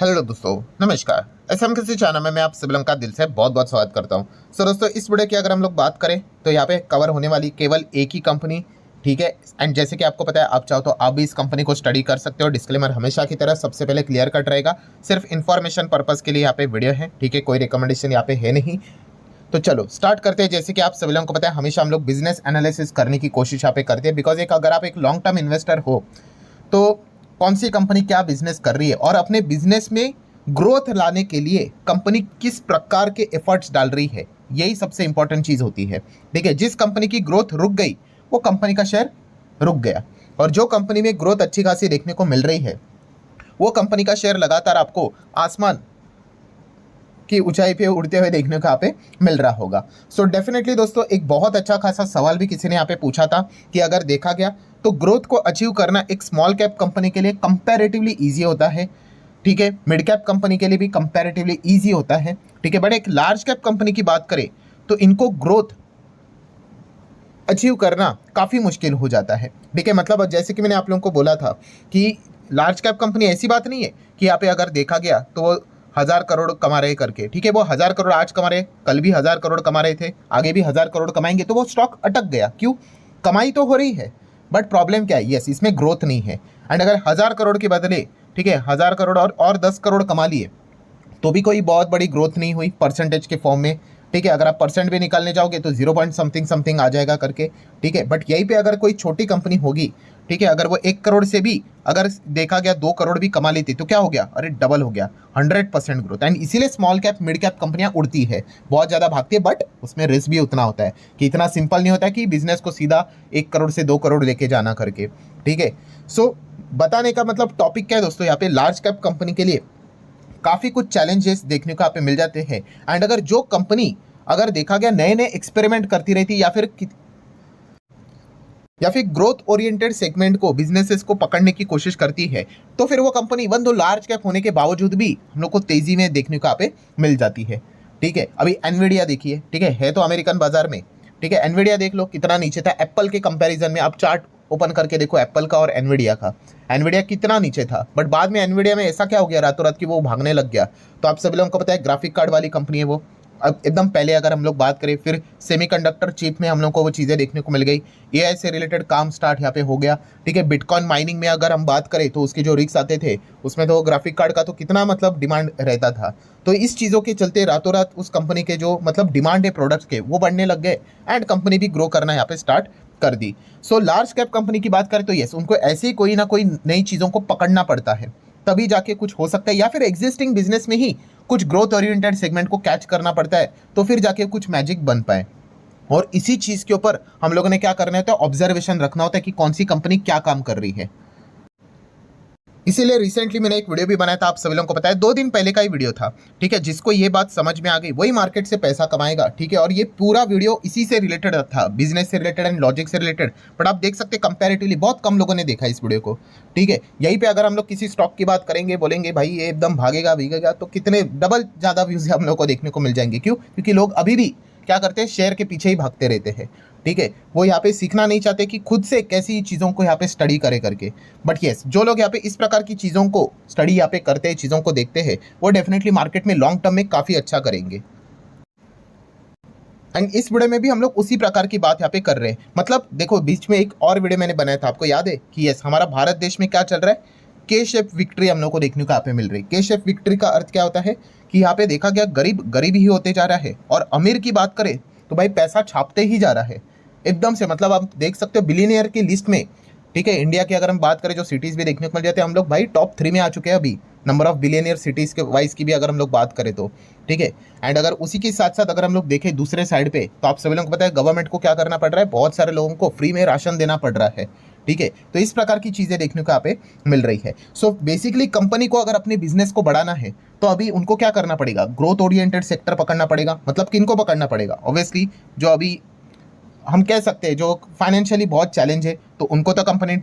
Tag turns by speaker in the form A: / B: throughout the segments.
A: Hello दोस्तों, नमस्कार। SM किसी चैनल में मैं आप सभी लोगों का दिल से बहुत बहुत स्वागत करता हूं। सो दोस्तों, इस वीडियो की अगर हम लोग बात करें तो यहाँ पे कवर होने वाली केवल एक ही कंपनी, ठीक है। एंड जैसे कि आपको पता है, आप चाहो तो आप भी इस कंपनी को स्टडी कर सकते हो। डिस्क्लेमर हमेशा की तरह सबसे पहले क्लियर कट रहेगा, सिर्फ इन्फॉर्मेशन पर्पज़ के लिए यहाँ पे वीडियो है, ठीक है। कोई रिकमेंडेशन यहाँ पे है नहीं। तो चलो स्टार्ट करते हैं। जैसे कि आप सभी लोगों को पता है, हमेशा हम लोग बिजनेस एनालिसिस करने की कोशिश यहाँ पे करते हैं, बिकॉज अगर आप एक लॉन्ग टर्म इन्वेस्टर हो तो कौन सी कंपनी क्या बिजनेस कर रही है और अपने बिजनेस में ग्रोथ लाने के लिए कंपनी किस प्रकार के एफर्ट्स डाल रही है, यही सबसे इंपॉर्टेंट चीज़ होती है। ठीक है, जिस कंपनी की ग्रोथ रुक गई वो कंपनी का शेयर रुक गया, और जो कंपनी में ग्रोथ अच्छी खासी देखने को मिल रही है वो कंपनी का शेयर लगातार आपको आसमान की ऊंचाई पे उड़ते हुए देखने को यहाँ पे मिल रहा होगा। सो डेफिनेटली दोस्तों, एक बहुत अच्छा खासा सवाल भी किसी ने यहाँ पे पूछा था कि अगर देखा गया तो ग्रोथ को अचीव करना एक स्मॉल कैप कंपनी के लिए कंपैरेटिवली ईजी होता है, ठीक है। मिड कैप कंपनी के लिए भी कंपैरेटिवली ईजी होता है, ठीक है। बट एक लार्ज कैप कंपनी की बात करें तो इनको ग्रोथ अचीव करना काफ़ी मुश्किल हो जाता है, ठीक है। मतलब जैसे कि मैंने आप लोगों को बोला था कि लार्ज कैप कंपनी ऐसी बात नहीं है कि यहाँ पे अगर देखा गया तो वो 1000 करोड़ कमा रहे करके, ठीक है। वो 1000 करोड़ आज कमा रहे, कल भी 1000 करोड़ कमा रहे थे, आगे भी 1000 करोड़ कमाएंगे, तो वो स्टॉक अटक गया। क्यों? कमाई तो हो रही है बट प्रॉब्लम क्या है? यस, इसमें ग्रोथ नहीं है। एंड अगर 1000 करोड़ के बदले, ठीक है, 1000 करोड़ और 10 करोड़ कमा लिए तो भी कोई बहुत बड़ी ग्रोथ नहीं हुई परसेंटेज के फॉर्म में, ठीक है। अगर आप परसेंट भी निकालने जाओगे तो 0 पॉइंट समथिंग समथिंग आ जाएगा करके, ठीक है। बट यहीं पे अगर कोई छोटी कंपनी होगी, ठीक है, अगर वो 1 करोड़ से भी अगर देखा गया 2 करोड़ भी कमा लेती तो क्या हो गया? अरे डबल हो गया, 100% ग्रोथ। एंड इसीलिए स्मॉल कैप मिड कैप कंपनियां उड़ती है, बहुत ज़्यादा भागती है, बट उसमें रिस्क भी उतना होता है कि इतना सिंपल नहीं होता है कि बिजनेस को सीधा 1 करोड़ से 2 करोड़ लेके जाना करके, ठीक है। सो बताने का मतलब टॉपिक क्या है दोस्तों, यहाँ पे लार्ज कैप कंपनी के लिए काफ़ी कुछ चैलेंजेस देखने को यहाँ पे मिल जाते हैं। एंड अगर जो कंपनी अगर देखा गया नए नए एक्सपेरिमेंट करती रहती या फिर ग्रोथ ओरिएंटेड सेगमेंट को, बिजनेसेस को पकड़ने की कोशिश करती है, तो फिर वो company even though large cap होने के बावजूद भी हम लोग को तेजी में देखने को यहाँ पे मिल जाती है, ठीक है। अभी एनवीडिया देखिए, ठीक है तो अमेरिकन बाजार में, ठीक है। एनवीडिया देख लो कितना नीचे था एप्पल के कंपैरिजन में। आप चार्ट ओपन करके देखो एप्पल का और एनवीडिया का, एनवीडिया कितना नीचे था, बट बाद में एनवीडिया में ऐसा क्या हो गया रातों रात कि वो भागने लग गया। तो आप सभी लोगों को पता है ग्राफिक कार्ड वाली कंपनी है वो। अब एकदम पहले अगर हम लोग बात करें, फिर सेमीकंडक्टर चिप में हम लोग को वो चीज़ें देखने को मिल गई, एआई से रिलेटेड काम स्टार्ट यहाँ पे हो गया, ठीक है। बिटकॉइन माइनिंग में अगर हम बात करें तो उसके जो रिस्क आते थे उसमें तो ग्राफिक कार्ड का तो कितना मतलब डिमांड रहता था। तो इस चीज़ों के चलते रातों रात उस कंपनी के जो मतलब डिमांड है प्रोडक्ट्स के वो बढ़ने लग गए, एंड कंपनी भी ग्रो करना यहाँ पे स्टार्ट कर दी। सो लार्ज कैप कंपनी की बात करें तो यस, उनको ऐसे ही कोई ना कोई नई चीज़ों को पकड़ना पड़ता है, तभी जाके कुछ हो सकता है, या फिर एग्जिस्टिंग बिजनेस में ही कुछ ग्रोथ ओरिएंटेड सेगमेंट को कैच करना पड़ता है, तो फिर जाके कुछ मैजिक बन पाए। और इसी चीज़ के ऊपर हम लोगों ने क्या करना होता है, ऑब्जर्वेशन रखना होता है कि कौन सी कंपनी क्या काम कर रही है। इसीलिए रिसेंटली मैंने एक वीडियो भी बनाया था, आप सभी लोगों को पता है 2 दिन पहले का ही वीडियो था, ठीक है। जिसको ये बात समझ में आ गई वही मार्केट से पैसा कमाएगा, ठीक है। और ये पूरा वीडियो इसी से रिलेटेड था, बिजनेस से रिलेटेड एंड लॉजिक से रिलेटेड। बट आप देख सकते हैं कंपैरेटिवली बहुत कम लोगों ने देखा इस वीडियो को, ठीक है। यहीं पे अगर हम लोग किसी स्टॉक की बात करेंगे, बोलेंगे भाई ये एकदम भागेगा भीगेगा, तो कितने डबल ज़्यादा व्यूज हम लोग को देखने को मिल जाएंगे। क्यों? क्योंकि लोग अभी भी क्या करते हैं, शेयर के पीछे ही भागते रहते हैं, ठीक है। वो यहाँ पे सीखना नहीं चाहते कि खुद से कैसी चीज़ों को यहाँ पे स्टडी करे करके। बट यस, जो लोग यहाँ पे इस प्रकार की चीज़ों को स्टडी यहाँ पे करते हैं, चीज़ों को देखते हैं, वो डेफिनेटली मार्केट में लॉन्ग टर्म में काफ़ी अच्छा करेंगे। एंड इस वीडियो में भी हम लोग उसी प्रकार की बात यहाँ पे कर रहे हैं। मतलब देखो, बीच में एक और वीडियो मैंने बनाया था, आपको याद है कि यस, हमारा भारत देश में क्या चल रहा है, के शेप विक्ट्री हम लोग को देखने को यहाँ पे मिल रही है। के शेप विक्ट्री का अर्थ क्या होता है कि यहाँ पे देखा गया गरीब गरीब ही होते जा रहा है, और अमीर की बात करें तो भाई पैसा छापते ही जा रहा है एकदम से। मतलब आप देख सकते हो बिलियनियर की लिस्ट में, ठीक है, इंडिया की अगर हम बात करें जो सिटीज़ भी देखने को मिल जाते हैं, हम लोग भाई टॉप 3 में आ चुके हैं अभी, नंबर ऑफ बिलियनियर सिटीज़ के वाइज की भी अगर हम लोग बात करें तो, ठीक है। एंड अगर उसी के साथ साथ अगर हम लोग देखें दूसरे साइड पे, तो आप सभी लोगों को पता है गवर्नमेंट को क्या करना पड़ रहा है, बहुत सारे लोगों को फ्री में राशन देना पड़ रहा है, ठीक है। तो इस प्रकार की चीज़ें देखने को यहाँ पे मिल रही है। सो बेसिकली कंपनी को अगर अपने बिजनेस को बढ़ाना है तो अभी उनको क्या करना पड़ेगा, ग्रोथ ओरिएंटेड सेक्टर पकड़ना पड़ेगा। मतलब किनको पकड़ना पड़ेगा? ऑब्वियसली जो अभी हम कह सकते हैं जो फाइनेंशियली बहुत चैलेंज है, तो उनको तो कंपनी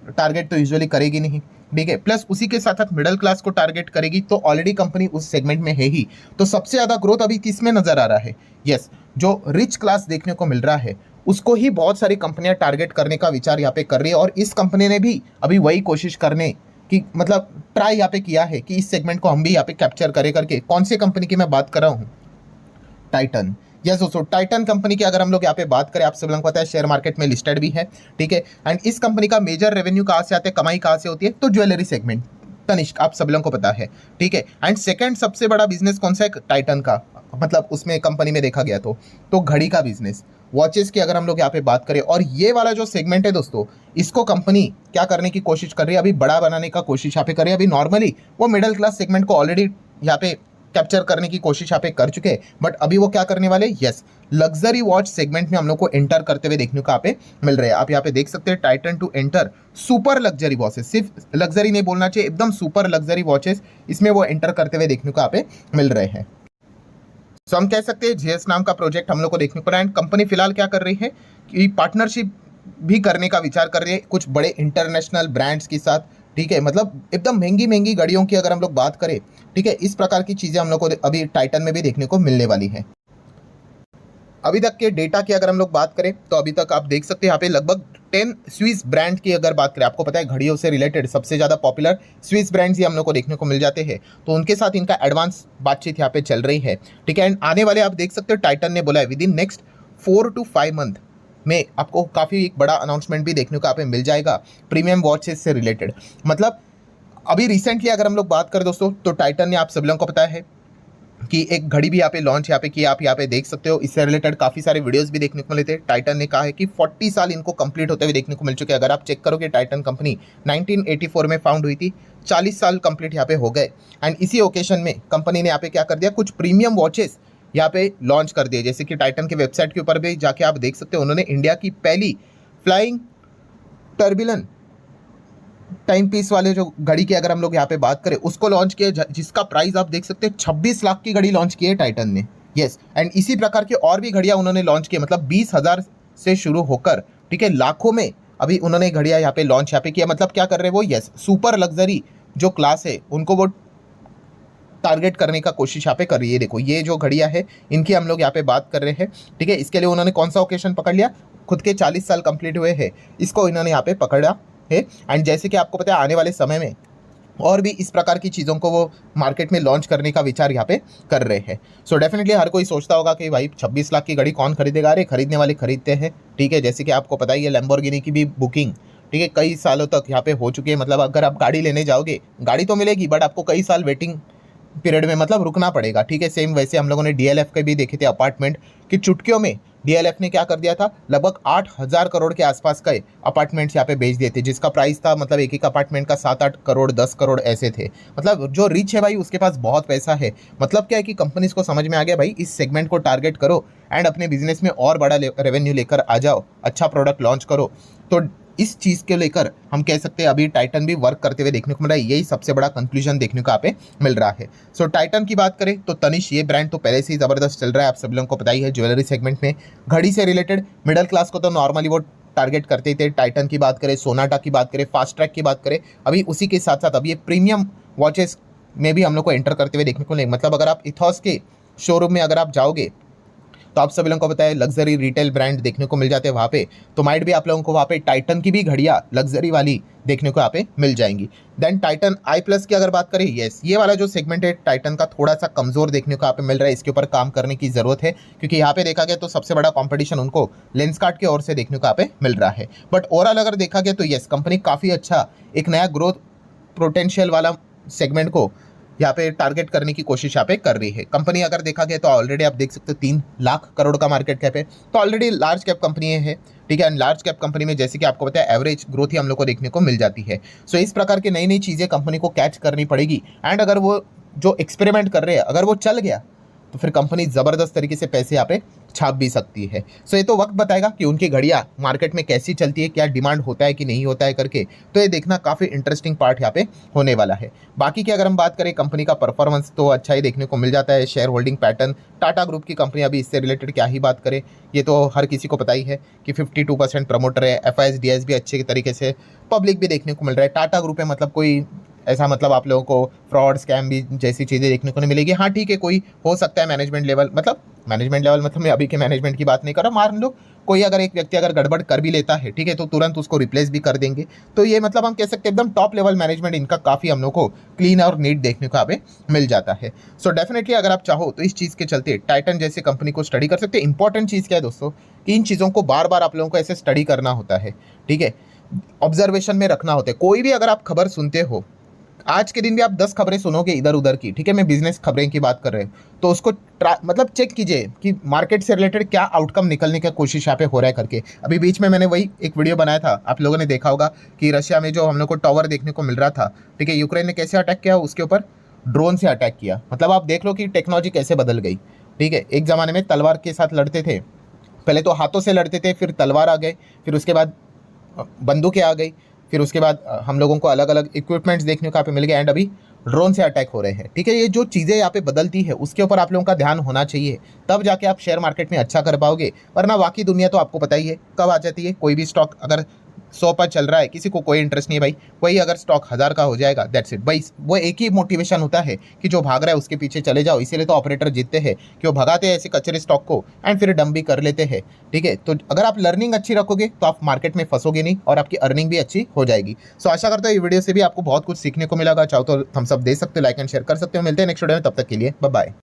A: टारगेट तो यूजुअली करेगी नहीं, ठीक है। प्लस उसी के साथ साथ मिडिल क्लास को टारगेट करेगी, तो ऑलरेडी कंपनी उस सेगमेंट में है ही। तो सबसे ज़्यादा ग्रोथ अभी किस में नजर आ रहा है? यस, जो रिच क्लास देखने को मिल रहा है उसको ही बहुत सारी कंपनियां टारगेट करने का विचार यहाँ पे कर रही है, और इस कंपनी ने भी अभी वही कोशिश करने कि मतलब ट्राई यहाँ पे किया है कि इस सेगमेंट को हम भी यहाँ पे कैप्चर करे करके। कौन सी कंपनी की मैं बात कर रहा हूँ? टाइटन। यस दोस्तों, टाइटन कंपनी की अगर हम लोग यहाँ पे बात करें, आप सब लोगों को पता है शेयर मार्केट में लिस्टेड भी है, ठीक है। एंड इस कंपनी का मेजर रेवेन्यू कहाँ से आते हैं, कमाई कहाँ से होती है? तो ज्वेलरी सेगमेंट, तनिष्क, आप सब लोगों को पता है, ठीक है। एंड सेकंड सबसे बड़ा बिजनेस कौन सा है टाइटन का, मतलब उसमें कंपनी में देखा गया तो घड़ी का बिजनेस, वॉचेस की अगर हम लोग यहाँ पे बात करें। और ये वाला जो सेगमेंट है दोस्तों, इसको कंपनी क्या करने की कोशिश कर रही है, अभी बड़ा बनाने का कोशिश यहाँ पे कर रही है। अभी नॉर्मली वो मिडिल क्लास सेगमेंट को ऑलरेडी यहाँ पे कैप्चर करने की कोशिश यहाँ पे कर चुके हैं, बट अभी वो क्या करने वाले, यस, लग्जरी वॉच सेगमेंट में हम लोग को एंटर करते हुए देखने को यहाँ पे मिल रहे हैं। आप यहाँ पे देख सकते हैं Titan to enter super luxury watches, सिर्फ लग्जरी नहीं बोलना चाहिए, एकदम सुपर लग्जरी वॉचेस इसमें वो एंटर करते हुए देखने को यहाँ पे मिल रहे हैं। सो हम कह सकते हैं जीएस नाम का प्रोजेक्ट हम लोग को देखने को। एंड कंपनी फिलहाल क्या कर रही है कि पार्टनरशिप भी करने का विचार कर रही है कुछ बड़े इंटरनेशनल ब्रांड्स के साथ, ठीक है। मतलब एकदम महंगी महंगी गाड़ियों की अगर हम लोग बात करें, ठीक है, इस प्रकार की चीज़ें हम लोग को अभी टाइटन में भी देखने को मिलने वाली है। अभी तक के डेटा की अगर हम लोग बात करें तो अभी तक आप देख सकते हैं यहाँ पे लगभग 10 स्विस ब्रांड की अगर बात करें, आपको पता है घड़ियों से रिलेटेड सबसे ज़्यादा पॉपुलर स्विस ब्रांड्स ही हम लोग को देखने को मिल जाते हैं, तो उनके साथ इनका एडवांस बातचीत यहाँ पे चल रही है, ठीक है। एंड आने वाले आप देख सकते हो टाइटन ने बोला है with in next 4 to 5 month में आपको काफ़ी एक बड़ा अनाउंसमेंट भी देखने को यहाँ पे मिल जाएगा प्रीमियम वॉचेस से रिलेटेड। मतलब अभी रिसेंटली अगर हम लोग बात करें दोस्तों, तो टाइटन ने आप सब लोगों को पता है कि एक घड़ी भी यहाँ पे लॉन्च यहाँ पे किया, आप यहाँ पे देख सकते हो। इससे रिलेटेड काफ़ी सारे वीडियोस भी देखने को मिले थे। टाइटन ने कहा है कि 40 साल इनको कंप्लीट होते हुए देखने को मिल चुके हैं। अगर आप चेक करोगे टाइटन कंपनी 1984 में फाउंड हुई थी, 40 साल कंप्लीट यहाँ पे हो गए। एंड इसी ओकेशन में कंपनी ने यहाँ पे क्या कर दिया, कुछ प्रीमियम वॉचेस यहाँ पे लॉन्च कर दिए। जैसे कि टाइटन के वेबसाइट के ऊपर भी जाके आप देख सकते हो, उन्होंने इंडिया की पहली फ्लाइंग टर्बुलेंट टाइम पीस वाले जो घड़ी की अगर हम लोग यहाँ पे बात करें उसको लॉन्च किया, जिसका प्राइस आप देख सकते हैं 26 लाख की घड़ी लॉन्च की है टाइटन ने। यस, एंड इसी प्रकार की और भी घड़ियाँ उन्होंने लॉन्च की, मतलब 20,000 से शुरू होकर, ठीक है, लाखों में अभी उन्होंने घड़ियाँ यहाँ पे लॉन्च यहाँ पे किया। मतलब क्या कर रहे हैं वो, यस, सुपर लग्जरी जो क्लास है उनको वो टारगेट करने का कोशिश यहाँ पे कर रही है। देखो ये जो घड़ियाँ है इनकी हम लोग यहाँ पे बात कर रहे हैं, ठीक है। इसके लिए उन्होंने कौन सा ओकेशन पकड़ लिया, खुद के 40 साल कंप्लीट हुए हैं, इसको इन्होंने यहाँ पे पकड़ा है। एंड जैसे कि आपको पता है आने वाले समय में और भी इस प्रकार की चीज़ों को वो मार्केट में लॉन्च करने का विचार यहाँ पे कर रहे हैं। सो डेफिनेटली हर कोई सोचता होगा कि भाई 26 लाख की घड़ी कौन खरीदेगा, अरे खरीदने वाले खरीदते हैं, ठीक है। जैसे कि आपको पता ही है लैम्बोर्गिनी की भी बुकिंग, ठीक है, कई सालों तक यहाँ पे हो चुकी है। मतलब अगर आप गाड़ी लेने जाओगे, गाड़ी तो मिलेगी बट आपको कई साल वेटिंग पीरियड में मतलब रुकना पड़ेगा, ठीक है। सेम वैसे हम लोगों ने डीएलएफ के भी देखे थे अपार्टमेंट कि चुटकियों में डीएलएफ ने क्या कर दिया था, लगभग 8,000 करोड़ के आसपास का अपार्टमेंट्स यहाँ पे बेच दिए थे, जिसका प्राइस था मतलब एक अपार्टमेंट का 7-8 करोड़ 10 करोड़ ऐसे थे। मतलब जो रिच है भाई उसके पास बहुत पैसा है। मतलब क्या है कि कंपनीज को समझ में आ गया भाई इस सेगमेंट को टारगेट करो एंड अपने बिजनेस में और बड़ा रेवेन्यू लेकर आ जाओ, अच्छा प्रोडक्ट लॉन्च करो। तो इस चीज़ के लेकर हम कह सकते हैं अभी टाइटन भी वर्क करते हुए देखने को मिल रहा है। यही सबसे बड़ा कंक्लूजन देखने को यहाँ पे मिल रहा है। सो टाइटन की बात करें तो तनिष्क ये ब्रांड तो पहले से ही ज़बरदस्त चल रहा है, आप सब लोगों को पता ही है। ज्वेलरी सेगमेंट में घड़ी से रिलेटेड मिडिल क्लास को तो नॉर्मली वो टारगेट करते ही थे। टाइटन की बात करें, सोनाटा की बात करें, फास्ट ट्रैक की बात करें, अभी उसी के साथ साथ अभी ये प्रीमियम वॉचेस में भी हम लोग को एंटर करते हुए देखने को मिलेंगे। मतलब अगर आप इथॉस के शोरूम में अगर आप जाओगे तो आप सभी लोगों को पता है लग्जरी रिटेल ब्रांड देखने को मिल जाते हैं वहाँ पे, तो माइट भी आप लोगों को वहाँ पे टाइटन की भी घड़ियाँ लग्जरी वाली देखने को यहाँ पे मिल जाएंगी। देन टाइटन आई प्लस की अगर बात करें, यस, ये वाला जो सेगमेंट है टाइटन का थोड़ा सा कमजोर देखने को यहाँ पे मिल रहा है। इसके ऊपर काम करने की जरूरत है क्योंकि यहाँ पे देखा गया तो सबसे बड़ा कॉम्पिटिशन उनको लेंसकार्ट की ओर से देखने को यहाँ पे मिल रहा है। बट ओवरऑल अगर देखा गया तो यस, कंपनी काफ़ी अच्छा एक नया ग्रोथ पोटेंशियल वाला सेगमेंट को यहाँ पे टारगेट करने की कोशिश यहाँ पे कर रही है कंपनी। अगर देखा गया तो ऑलरेडी आप देख सकते हो 3 लाख करोड़ का मार्केट कैप है, तो ऑलरेडी लार्ज कैप कंपनी है, ठीक है। एंड लार्ज कैप कंपनी में जैसे कि आपको पता है एवरेज ग्रोथ ही हम लोग को देखने को मिल जाती है। सो इस प्रकार की नई नई चीज़ें कंपनी को कैच करनी पड़ेगी। एंड अगर वो जो एक्सपेरिमेंट कर रहे हैं अगर वो चल गया तो फिर कंपनी ज़बरदस्त तरीके से पैसे यहाँ पे छाप भी सकती है। सो ये तो वक्त बताएगा कि उनकी घड़ियाँ मार्केट में कैसी चलती है, क्या डिमांड होता है कि नहीं होता है करके, तो ये देखना काफ़ी इंटरेस्टिंग पार्ट यहाँ पे होने वाला है। बाकी की अगर हम बात करें कंपनी का परफॉर्मेंस तो अच्छा ही देखने को मिल जाता है। Share holding pattern Tata group की कंपनी, अभी इससे रिलेटेड क्या ही बात करें, ये तो हर किसी को पता ही है कि 52% प्रमोटर है। FIS DIS भी अच्छे तरीके से पब्लिक भी देखने को मिल रहा है। टाटा ग्रुप है मतलब कोई ऐसा मतलब आप लोगों को फ्रॉड स्कैम भी जैसी चीज़ें देखने को नहीं मिलेगी। हाँ ठीक है, कोई हो सकता है मैनेजमेंट लेवल, मतलब मैं अभी के मैनेजमेंट की बात नहीं कर रहा, मान लो कोई अगर एक व्यक्ति अगर गड़बड़ कर भी लेता है, ठीक है, तो तुरंत उसको रिप्लेस भी कर देंगे। तो ये मतलब हम कह सकते हैं एकदम टॉप लेवल मैनेजमेंट इनका काफ़ी हम लोग को क्लीन और नीट देखने को यहाँ पे मिल जाता है। सो डेफिनेटली अगर आप चाहो तो इस चीज़ के चलते टाइटन जैसी कंपनी को स्टडी कर सकते हैं। इंपॉर्टेंट चीज़ क्या है दोस्तों, कि इन चीज़ों को बार बार आप लोगों को ऐसे स्टडी करना होता है, ठीक है, ऑब्जर्वेशन में रखना होता है। कोई भी अगर आप खबर सुनते हो, आज के दिन भी आप 10 खबरें सुनोगे इधर उधर की, ठीक है, मैं बिजनेस खबरें की बात कर रहे हैं, तो उसको मतलब चेक कीजिए कि मार्केट से रिलेटेड क्या आउटकम निकलने की कोशिश यहाँ पे हो रहा है करके। अभी बीच में मैंने वही एक वीडियो बनाया था, आप लोगों ने देखा होगा कि रशिया में जो हम लोग को टावर देखने को मिल रहा था, ठीक है, यूक्रेन ने कैसे अटैक किया, उसके ऊपर ड्रोन से अटैक किया। मतलब आप देख लो कि टेक्नोलॉजी कैसे बदल गई, ठीक है। एक ज़माने में तलवार के साथ लड़ते थे, पहले तो हाथों से लड़ते थे, फिर तलवार आ गए, फिर उसके बाद बंदूकें आ गई, फिर उसके बाद हम लोगों को अलग अलग इक्विपमेंट्स देखने को यहाँ पे मिल गए, एंड अभी ड्रोन से अटैक हो रहे हैं, ठीक है। ये जो चीज़ें यहाँ पे बदलती है उसके ऊपर आप लोगों का ध्यान होना चाहिए, तब जाके आप शेयर मार्केट में अच्छा कर पाओगे। वरना बाकी दुनिया तो आपको पता ही है कब आ जाती है। कोई भी स्टॉक अगर 100 पर चल रहा है, किसी को कोई इंटरेस्ट नहीं है भाई, वही अगर स्टॉक 1000 का हो जाएगा, दैट्स इट भाई। वो एक ही मोटिवेशन होता है कि जो भाग रहा है उसके पीछे चले जाओ। इसीलिए तो ऑपरेटर जीतते हैं कि वो भगाते हैं ऐसे कचरे स्टॉक को एंड फिर डंप भी कर लेते हैं, ठीक है। तो अगर आप लर्निंग अच्छी रखोगे तो आप मार्केट में फंसोगे नहीं और आपकी अर्निंग भी अच्छी हो जाएगी। सो आशा करता हूँ ये वीडियो से भी आपको बहुत कुछ सीखने को मिलेगा। चाहो तो थम्स अप दे सकते हो, लाइक एंड शेयर कर सकते हो। मिलते हैं नेक्स्ट वीडियो में, तब तक के लिए बाय बाय।